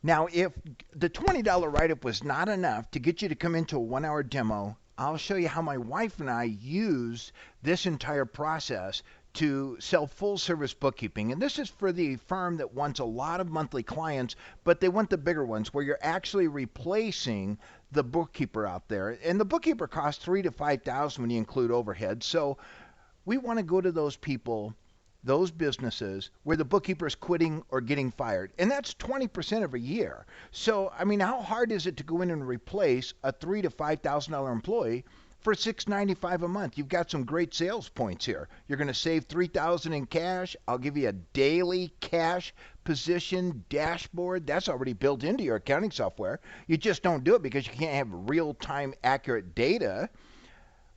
Now, if the $20 write-up was not enough to get you to come into a 1-hour demo, I'll show you how my wife and I use this entire process to sell full service bookkeeping. And this is for the firm that wants a lot of monthly clients, but they want the bigger ones where you're actually replacing the bookkeeper out there. And the bookkeeper costs 3 to 5,000 when you include overhead. So we want to go to those people, those businesses where the bookkeeper is quitting or getting fired. And that's 20% every year. So, I mean, how hard is it to go in and replace a $3 to $5,000 employee for $695 a month? You've got some great sales points here. You're going to save $3,000 in cash. I'll give you a daily cash position dashboard. That's already built into your accounting software. You just don't do it because you can't have real-time accurate data.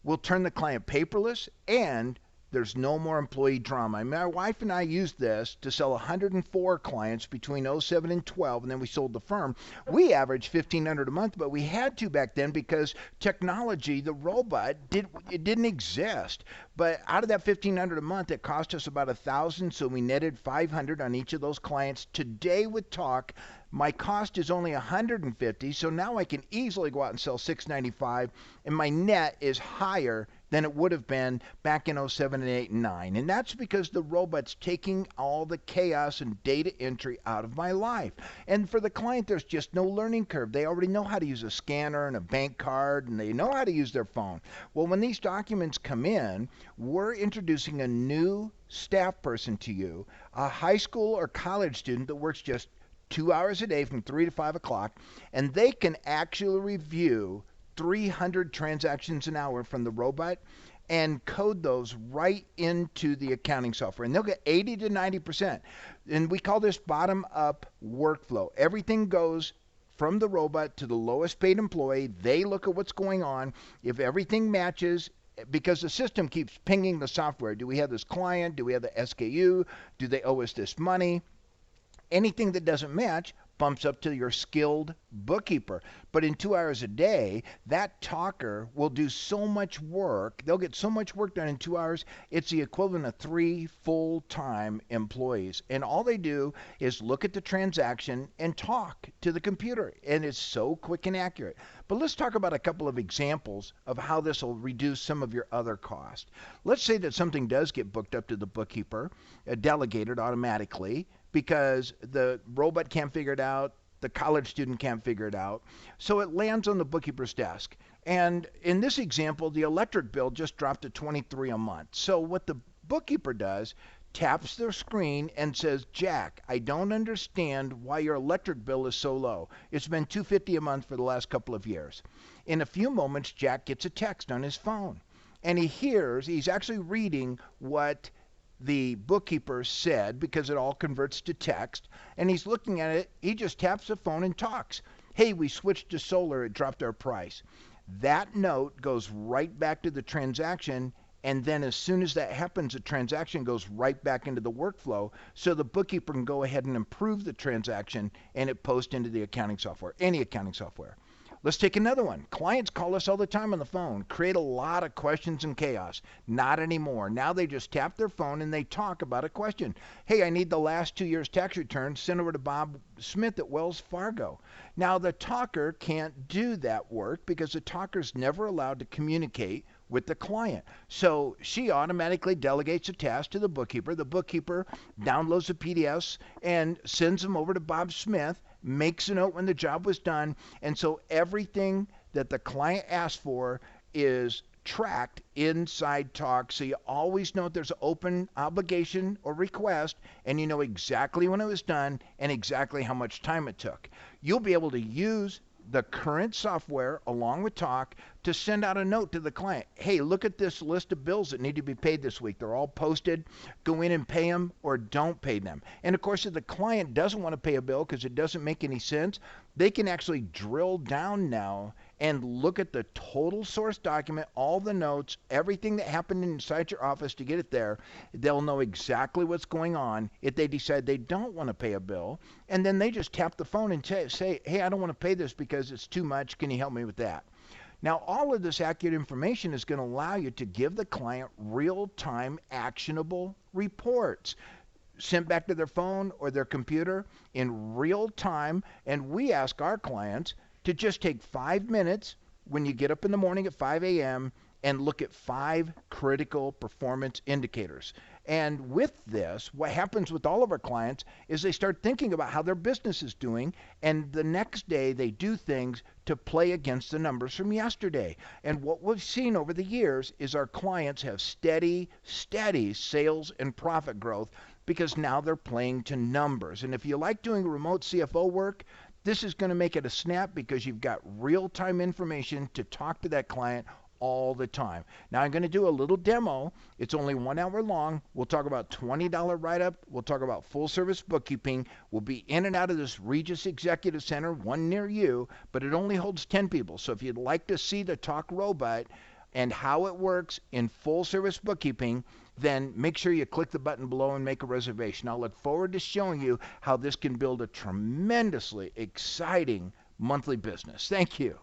We'll turn the client paperless, and there's no more employee drama. My wife and I used this to sell 104 clients between '07 and 12, and then we sold the firm. We averaged 1,500 a month, but we had to back then because technology, the robot, it didn't exist. But out of that 1,500 a month, it cost us about 1,000, so we netted 500 on each of those clients. Today with Talk, my cost is only 150, so now I can easily go out and sell 695, and my net is higher than it would have been back in '07 and '08 and '09. And that's because the robot's taking all the chaos and data entry out of my life. And for the client, there's just no learning curve. They already know how to use a scanner and a bank card, and they know how to use their phone. Well, when these documents come in, we're introducing a new staff person to you, a high school or college student that works just 2 hours a day from 3 to 5 o'clock, and they can actually review 300 transactions an hour from the robot and code those right into the accounting software. And they'll get 80 to 90%. And we call this bottom up workflow. Everything goes from the robot to the lowest paid employee. They look at what's going on. If everything matches, because the system keeps pinging the software. Do we have this client? Do we have the SKU? Do they owe us this money? Anything that doesn't match bumps up to your skilled bookkeeper. But in 2 hours a day, that talker will do so much work. They'll get so much work done in 2 hours. It's the equivalent of 3 full-time employees. And all they do is look at the transaction and talk to the computer. And it's so quick and accurate. But let's talk about a couple of examples of how this will reduce some of your other costs. Let's say that something does get booked up to the bookkeeper, delegated automatically, because the robot can't figure it out, the college student can't figure it out. So it lands on the bookkeeper's desk. And in this example, the electric bill just dropped to 23 a month. So what the bookkeeper does, taps their screen and says, Jack, I don't understand why your electric bill is so low. It's been $250 a month for the last couple of years. In a few moments, Jack gets a text on his phone. And he's actually reading what the bookkeeper said, because it all converts to text, and he's looking at it. He just taps the phone and talks. Hey, we switched to solar, it dropped our price. That note goes right back to the transaction, and then as soon as that happens, the transaction goes right back into the workflow, so the bookkeeper can go ahead and improve the transaction, and it posts into the accounting software, any accounting software. Let's take another one. Clients call us all the time on the phone, create a lot of questions and chaos. Not anymore. Now they just tap their phone and they talk about a question. Hey, I need the last 2 years tax return sent over to Bob Smith at Wells Fargo. Now the talker can't do that work because the talker's never allowed to communicate with the client. So she automatically delegates a task to the bookkeeper. The bookkeeper downloads the PDFs and sends them over to Bob Smith, makes a note when the job was done, and so everything that the client asked for is tracked inside Talk, so you always know if there's an open obligation or request, and you know exactly when it was done and exactly how much time it took. You'll be able to use the current software along with Talk to send out a note to the client. Hey, look at this list of bills that need to be paid this week. They're all posted. Go in and pay them or don't pay them. And of course, if the client doesn't want to pay a bill because it doesn't make any sense, they can actually drill down now and look at the total source document, all the notes, everything that happened inside your office to get it there. They'll know exactly what's going on if they decide they don't want to pay a bill. And then they just tap the phone and say, hey, I don't want to pay this because it's too much. Can you help me with that? Now, all of this accurate information is going to allow you to give the client real-time actionable reports. sent back to their phone or their computer in real time. And we ask our clients to just take 5 minutes when you get up in the morning at 5 a.m. and look at 5 critical performance indicators. And with this, what happens with all of our clients is they start thinking about how their business is doing, and the next day they do things to play against the numbers from yesterday. And what we've seen over the years is our clients have steady sales and profit growth because now they're playing to numbers. And if you like doing remote CFO work, this is going to make it a snap because you've got real-time information to talk to that client all the time. Now I'm going to do a little demo. It's only 1 hour long. We'll talk about $20 write-up. We'll talk about full service bookkeeping. We'll be in and out of this Regis Executive Center, one near you, but it only holds 10 people. So if you'd like to see the Talk Robot and how it works in full service bookkeeping, then make sure you click the button below and make a reservation. I'll look forward to showing you how this can build a tremendously exciting monthly business. Thank you.